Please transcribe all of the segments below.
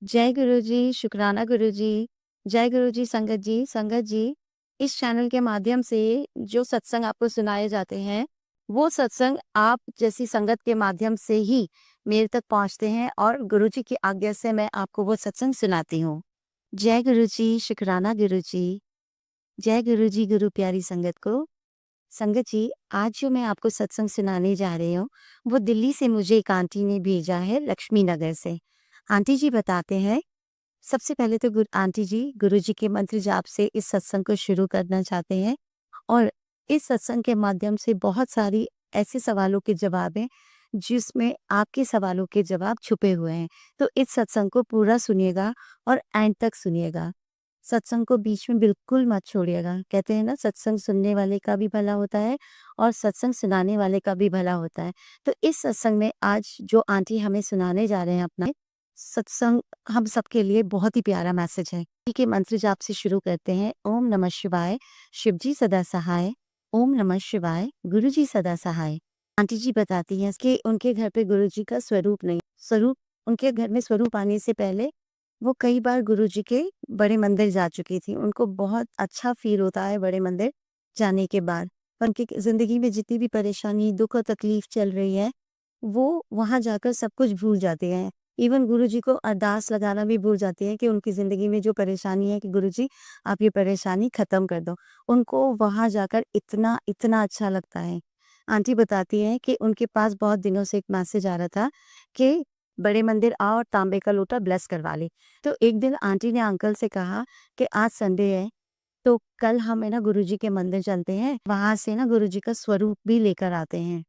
जय गुरु जी, शुकराना गुरु जी। जय गुरु जी, संगत जी। संगत जी, इस चैनल के माध्यम से जो सत्संग आपको सुनाए जाते हैं, वो सत्संग आप जैसी संगत के माध्यम से ही मेरे तक पहुँचते हैं और गुरु जी की आज्ञा से मैं आपको वो सत्संग सुनाती हूँ। जय गुरु जी, शुकराना गुरु जी। जय गुरु जी, गुरु प्यारी संगत को। संगत जी, आज जो मैं आपको सत्संग सुनाने जा रही हूँ, वो दिल्ली से मुझे एक आंटी ने भेजा है, लक्ष्मी नगर से। आंटी जी बताते हैं, सबसे पहले तो आंटी जी गुरुजी के मंत्र जाप से इस सत्संग को शुरू करना चाहते हैं और इस सत्संग के माध्यम से बहुत सारी ऐसे सवालों के जवाब हैं जिसमें आपके सवालों के जवाब छुपे हुए हैं। तो इस सत्संग को पूरा सुनिएगा और एंड तक सुनिएगा। सत्संग को बीच में बिल्कुल मत छोड़िएगा। कहते हैं ना, सत्संग सुनने वाले का भी भला होता है और सत्संग सुनाने वाले का भी भला होता है। तो इस सत्संग में आज जो आंटी हमें सुनाने जा रहे हैं अपना सत्संग, हम सबके लिए बहुत ही प्यारा मैसेज है। इसी के मंत्र जाप से शुरू करते हैं। ओम नमः शिवाय, शिव जी सदा सहाय। ओम नमः शिवाय, गुरु जी सदा सहाय। आंटी जी बताती हैं कि उनके घर पे गुरु जी का स्वरूप नहीं, स्वरूप उनके घर में स्वरूप आने से पहले वो कई बार गुरु जी के बड़े मंदिर जा चुकी थी। उनको बहुत अच्छा फील होता है बड़े मंदिर जाने के बाद। उनकी जिंदगी में जितनी भी परेशानी, दुख और तकलीफ चल रही है, वो वहां जाकर सब कुछ भूल जाते हैं। इवन गुरुजी को अरदास लगाना भी भूल जाती हैं कि उनकी ज़िंदगी में जो परेशानी है कि गुरुजी आप ये परेशानी ख़त्म कर दो। उनको वहाँ जाकर इतना, इतना अच्छा लगता है। आंटी बताती हैं कि उनके पास बहुत दिनों से एक मैसेज आ रहा था कि बड़े मंदिर आओ और तांबे का लोटा ब्लेस करवा ले। तो एक दिन आंटी ने अंकल से कहा कि आज संडे है, तो कल हम है ना गुरुजी के मंदिर चलते हैं, वहाँ से ना गुरुजी का स्वरूप भी लेकर आते हैं।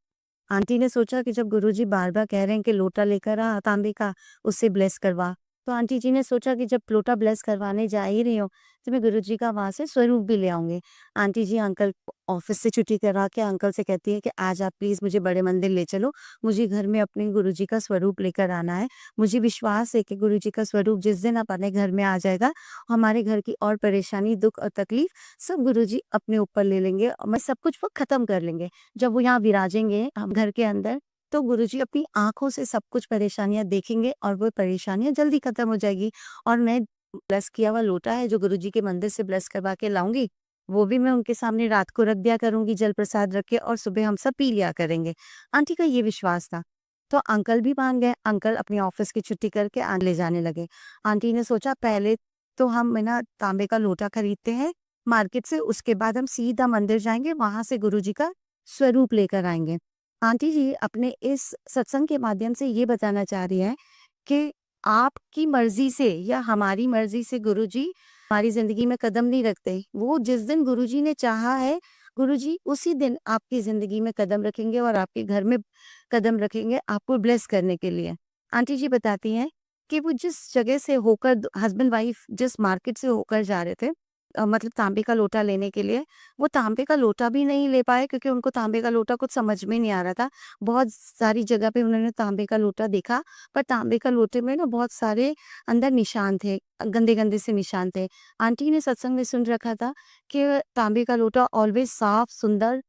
आंटी ने सोचा कि जब गुरुजी बार-बार कह रहे हैं कि लोटा लेकर आ तांबे का, उससे ब्लेस करवा। तो आंटी जी ने सोचा कि जब लोटा ब्लेस करवाने जा ही रही हूँ, तो मैं गुरुजी का वहाँ से स्वरूप भी ले आऊँगी। आंटी जी अंकल ऑफ़िस से छुट्टी करा के अंकल से कहती है कि आज आप प्लीज़ मुझे बड़े मंदिर ले चलो। मुझे घर में अपने गुरुजी का स्वरूप लेकर आना है। मुझे विश्वास है कि गुरुजी का स्वरूप जिस दिन अपने घर में आ जाएगा, हमारे घर की और परेशानी, दुःख और तकलीफ सब गुरुजी अपने ऊपर ले लेंगे और मैं सब कुछ वो ख़त्म कर लेंगे। जब वो यहाँ विराजेंगे हम घर के अंदर, तो गुरुजी अपनी आँखों से सब कुछ परेशानियाँ देखेंगे और वो परेशानियाँ जल्दी खत्म हो जाएगी। और मैं ब्लेस किया हुआ लोटा है जो गुरुजी के मंदिर से ब्लेस करवा के लाऊँगी, वो भी मैं उनके सामने रात को रख दिया करूँगी जल प्रसाद रख के और सुबह हम सब पी लिया करेंगे। आंटी का ये विश्वास था। तो अंकल भी मान गए, अंकल अपनी ऑफ़िस की छुट्टी करके ले जाने लगे। आंटी ने सोचा पहले तो हम है ना तांबे का लोटा खरीदते हैं मार्केट से, उसके बाद हम सीधा मंदिर जाएँगे, वहाँ से गुरुजी का स्वरूप लेकर आएँगे। आंटी जी अपने इस सत्संग के माध्यम से ये बताना चाह रही हैं कि आपकी मर्ज़ी से या हमारी मर्ज़ी से गुरुजी हमारी ज़िंदगी में कदम नहीं रखते। वो जिस दिन गुरुजी ने चाहा है, गुरुजी उसी दिन आपकी ज़िंदगी में कदम रखेंगे और आपके घर में कदम रखेंगे आपको ब्लेस करने के लिए। आंटी जी बताती हैं कि वो जिस जगह से होकर हस्बैंड वाइफ जिस मार्केट से होकर जा रहे थे, मतलब तांबे का लोटा लेने के लिए, वो तांबे का लोटा भी नहीं ले पाए क्योंकि उनको तांबे का लोटा कुछ समझ में नहीं आ रहा था। बहुत सारी जगह पे उन्होंने तांबे का लोटा देखा, पर तांबे का लोटे में ना बहुत सारे अंदर निशान थे, गंदे-गंदे से निशान थे। आंटी ने सत्संग में सुन रखा था कि तांबे का लोटा ऑलवेज़ साफ, सुंदर,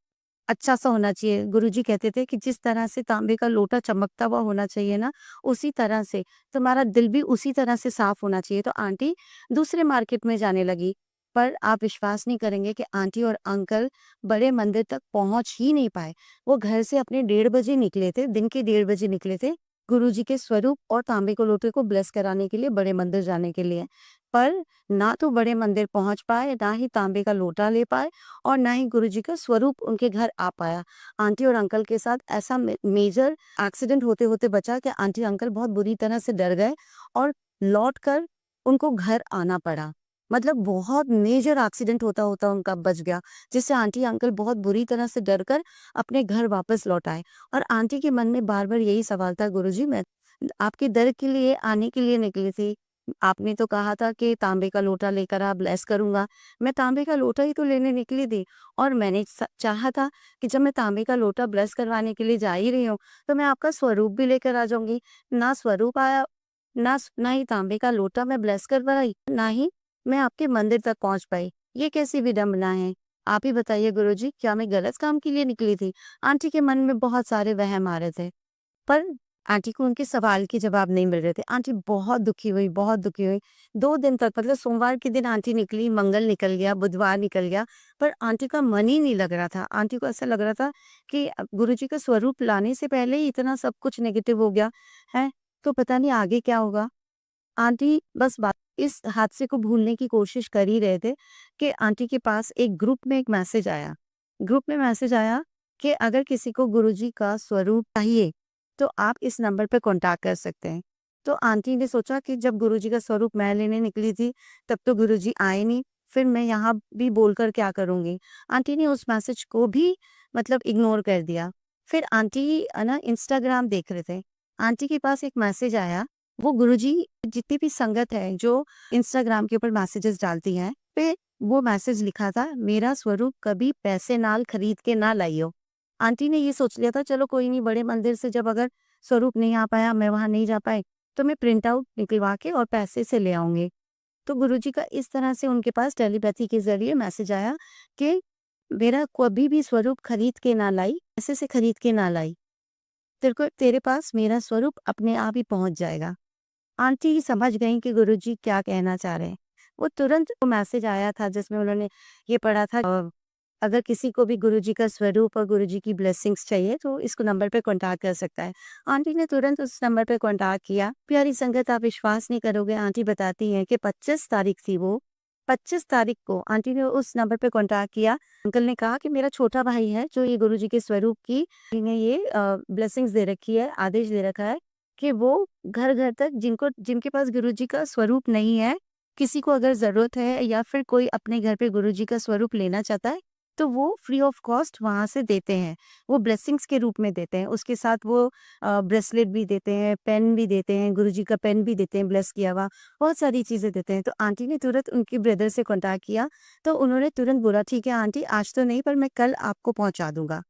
अच्छा-सा होना चाहिए। गुरुजी कहते थे कि जिस तरह से तांबे का लोटा चमकता हुआ होना चाहिए ना, उसी तरह से तुम्हारा दिल भी उसी तरह से साफ होना चाहिए। तो आंटी दूसरे मार्केट में जाने लगी। पर आप विश्वास नहीं करेंगे कि आंटी और अंकल बड़े मंदिर तक पहुँच ही नहीं पाए। वो घर से अपने 1:30 बजे निकले थे, दिन के 1:30 बजे निकले थे, गुरुजी के स्वरूप और तांबे के लोटे को ब्लेस कराने के लिए बड़े मंदिर जाने के लिए। पर ना तो बड़े मंदिर पहुँच पाए, ना ही तांबे का लोटा ले पाए और ना ही गुरुजी का स्वरूप उनके घर आ पाया। आंटी और अंकल के साथ ऐसा मेजर एक्सीडेंट होते-होते बचा कि आंटी अंकल बहुत बुरी तरह से डर गए और लौटकर उनको घर आना पड़ा। मतलब बहुत मेजर एक्सीडेंट होता-होता उनका बच गया, जिससे आंटी अंकल बहुत बुरी तरह से डर कर अपने घर वापस लौट आए। और आंटी के मन में बार-बार यही सवाल था, गुरुजी मैं आपके दर के लिए आने के लिए निकली थी। आपने तो कहा था कि तांबे का लोटा लेकर आप ब्लेस करूँगा। मैं तांबे का लोटा ही तो लेने निकली थी और मैंने चाहा था कि जब मैं तांबे का लोटा ब्लेस करवाने के लिए जा ही रही हूँ, तो मैं आपका स्वरूप भी लेकर आ जाऊँगी। ना स्वरूप आया, ना ही तांबे का लोटा मैं ब्लेस कर पाई, ना ही मैं आपके मंदिर तक पहुँच पाई। ये कैसी विडंबना है? आप ही बताइए गुरुजी, क्या मैं गलत काम के लिए निकली थी? आंटी के मन में बहुत सारे वहम आ रहे थे। पर आंटी को उनके सवाल के जवाब नहीं मिल रहे थे। आंटी बहुत दुखी हुई, बहुत दुखी हुई। 2 दिन तक, मतलब सोमवार के दिन आंटी निकली, मंगल निकल गया, बुधवार निकल गया, पर आंटी का मन ही नहीं लग रहा था। आंटी को ऐसा लग रहा था कि गुरुजी का स्वरूप लाने से पहले ही इतना सब कुछ नेगेटिव हो गया है, तो पता नहीं आगे क्या होगा। आंटी बस बात इस हादसे को भूलने की कोशिश कर ही रहे थे कि आंटी के पास एक ग्रुप में एक मैसेज आया। ग्रुप में मैसेज आया कि अगर किसी को गुरुजी का स्वरूप चाहिए, तो आप इस नंबर पे कॉन्टैक्ट कर सकते हैं। तो आंटी ने सोचा कि जब गुरुजी का स्वरूप मैं लेने निकली थी, तब तो गुरुजी आए नहीं, फिर मैं यहाँ भी बोलकर क्या करूँगी? आंटी ने उस मैसेज को भी मतलब इग्नोर कर दिया। फिर आंटी ना इंस्टाग्राम देख रहे थे। आंटी के पास एक मैसेज आया, वो गुरुजी जितनी भी संगत है जो इंस्टाग्राम के ऊपर मैसेजेस डालती हैं, पे वो मैसेज लिखा था, मेरा स्वरूप कभी पैसे नाल खरीद के ना लाइयो। आंटी ने ये सोच लिया था, चलो कोई नहीं, बड़े मंदिर से जब अगर स्वरूप नहीं आ पाया, मैं वहां नहीं जा पाई, तो मैं प्रिंट आउट निकलवा के और पैसे से ले आऊंगी। तो गुरुजी का इस तरह से उनके पास टेलीपैथी के जरिए मैसेज आया कि मेरा कभी भी स्वरूप खरीद के ना लाई, पैसे से खरीद के ना लाई, तेरे पास मेरा स्वरूप अपने आप ही पहुंच जाएगा। आंटी समझ गईं कि गुरुजी क्या कहना चाह रहे हैं। वो तुरंत वो मैसेज आया था जिसमें उन्होंने ये पढ़ा था, अगर किसी को भी गुरुजी का स्वरूप और गुरुजी की ब्लेसिंग्स चाहिए तो इसको नंबर पे कॉन्टैक्ट कर सकता है। आंटी ने तुरंत उस नंबर पे कॉन्टैक्ट किया। प्यारी संगत, आप विश्वास नहीं करोगे, आंटी बताती हैं कि 25 तारीख थी वो। 25 तारीख को आंटी ने उस नंबर पे कॉन्टैक्ट किया। अंकल ने कहा कि मेरा छोटा भाई है जो ये गुरुजी के स्वरूप की ने ये ब्लेसिंग्स दे रखी है, आदेश दे रखा है कि वो घर-घर तक जिनके पास गुरुजी का स्वरूप नहीं है, किसी को अगर ज़रूरत है या फिर कोई अपने घर पे गुरुजी का स्वरूप लेना चाहता है, तो वो फ्री ऑफ कॉस्ट वहाँ से देते हैं। वो ब्लेसिंग्स के रूप में देते हैं। उसके साथ वो ब्रेसलेट भी देते हैं, पेन भी देते हैं, गुरुजी का पेन भी देते हैं ब्लेस किया हुआ, बहुत सारी चीज़ें देते हैं। तो आंटी ने तुरंत उनके ब्रदर से कॉन्टैक्ट किया, तो उन्होंने तुरंत बोला, ठीक है आंटी, आज तो नहीं पर मैं कल आपको पहुँचा दूँगा।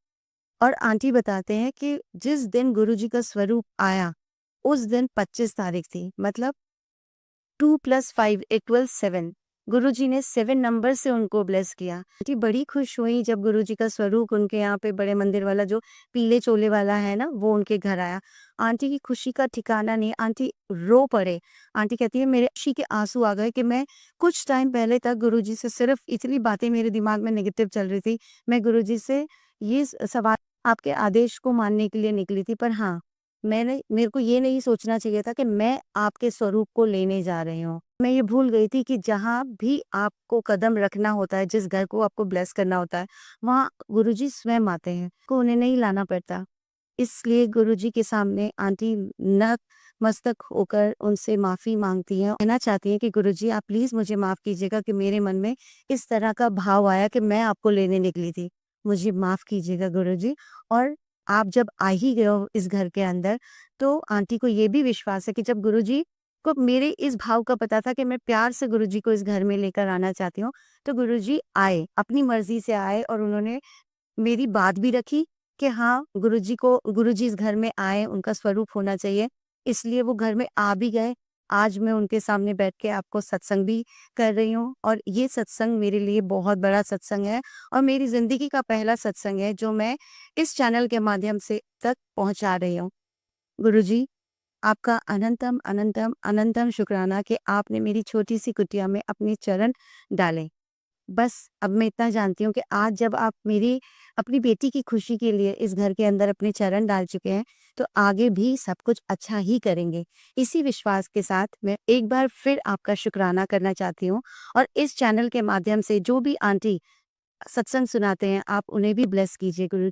और आंटी बताते हैं कि जिस दिन गुरुजी का स्वरूप आया, उस दिन 25 तारीख थी, मतलब 2 + 5 = 7। गुरुजी ने 7 नंबर से उनको ब्लेस किया। आंटी बड़ी खुश हुई जब गुरुजी का स्वरूप उनके यहाँ पे बड़े मंदिर वाला जो पीले चोले वाला है ना, वो उनके घर आया। आंटी की खुशी का ठिकाना नहीं, आंटी रो पड़े। आंटी कहती है मेरे खुशी के आंसू आ गए कि मैं कुछ टाइम पहले तक गुरुजी से सिर्फ इतनी बातें मेरे दिमाग में नेगेटिव चल रही थी। मैं गुरुजी से ये सवाल आपके आदेश को मानने के लिए निकली थी, पर हाँ, मेरे को ये नहीं सोचना चाहिए था कि मैं आपके स्वरूप को लेने जा रही हूँ। मैं ये भूल गई थी कि जहाँ भी आपको कदम रखना होता है, जिस घर को आपको ब्लेस करना होता है, वहाँ गुरुजी स्वयं आते हैं, को उन्हें नहीं लाना पड़ता। इसलिए गुरुजी के सामने आंटी नतमस्तक होकर उनसे माफ़ी माँगती हैं। कहना चाहती हैं कि गुरुजी आप प्लीज़ मुझे माफ़ कीजिएगा कि मेरे मन में इस तरह का भाव आया कि मैं आपको लेने निकली थी। मुझे माफ़ कीजिएगा गुरुजी, और आप जब आ ही गए हो इस घर के अंदर, तो आंटी को ये भी विश्वास है कि जब गुरुजी को मेरे इस भाव का पता था कि मैं प्यार से गुरुजी को इस घर में लेकर आना चाहती हूँ, तो गुरुजी आए, अपनी मर्ज़ी से आए और उन्होंने मेरी बात भी रखी कि हाँ, गुरुजी इस घर में आए, उनका स्वरूप होना चाहिए, इसलिए वो घर में आ भी गए। आज मैं उनके सामने बैठ के आपको सत्संग भी कर रही हूँ, और ये सत्संग मेरे लिए बहुत बड़ा सत्संग है और मेरी ज़िंदगी का पहला सत्संग है जो मैं इस चैनल के माध्यम से तक पहुँचा रही हूँ। गुरुजी, आपका अनंतम, अनंतम, अनंतम शुक्राना कि आपने मेरी छोटी-सी कुटिया में अपने चरण डाले। बस अब मैं इतना जानती हूँ कि आज जब आप मेरी अपनी बेटी की खुशी के लिए इस घर के अंदर अपने चरण डाल चुके हैं, तो आगे भी सब कुछ अच्छा ही करेंगे। इसी विश्वास के साथ मैं एक बार फिर आपका शुक्राना करना चाहती हूँ, और इस चैनल के माध्यम से जो भी आंटी सत्संग सुनाते हैं, आप उन्हें भी ब्लेस कीजिए गुरु।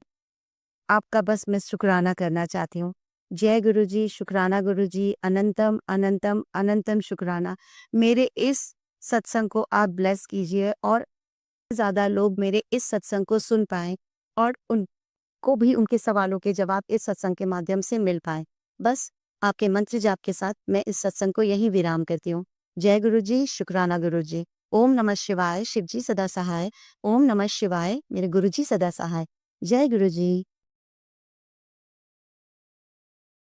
आपका बस मैं शुक्राना करना चाहती हूँ। जय गुरुजी, शुक्राना गुरुजी, अनंतम, अनंतम, अनंतम शुक्राना। मेरे इस सत्संग को आप ब्लेस कीजिए और ज़्यादा लोग मेरे इस सत्संग को सुन पाएँ और उनको भी उनके सवालों के जवाब इस सत्संग के माध्यम से मिल पाएँ। बस आपके मंत्र जाप के साथ मैं इस सत्संग को यहीं विराम करती हूँ। जय गुरुजी, शुक्राना गुरुजी। ओम नमः शिवाय, शिव जी सदा सहाय। ओम नमः शिवाय, मेरे गुरुजी सदा सहाय। जय गुरुजी।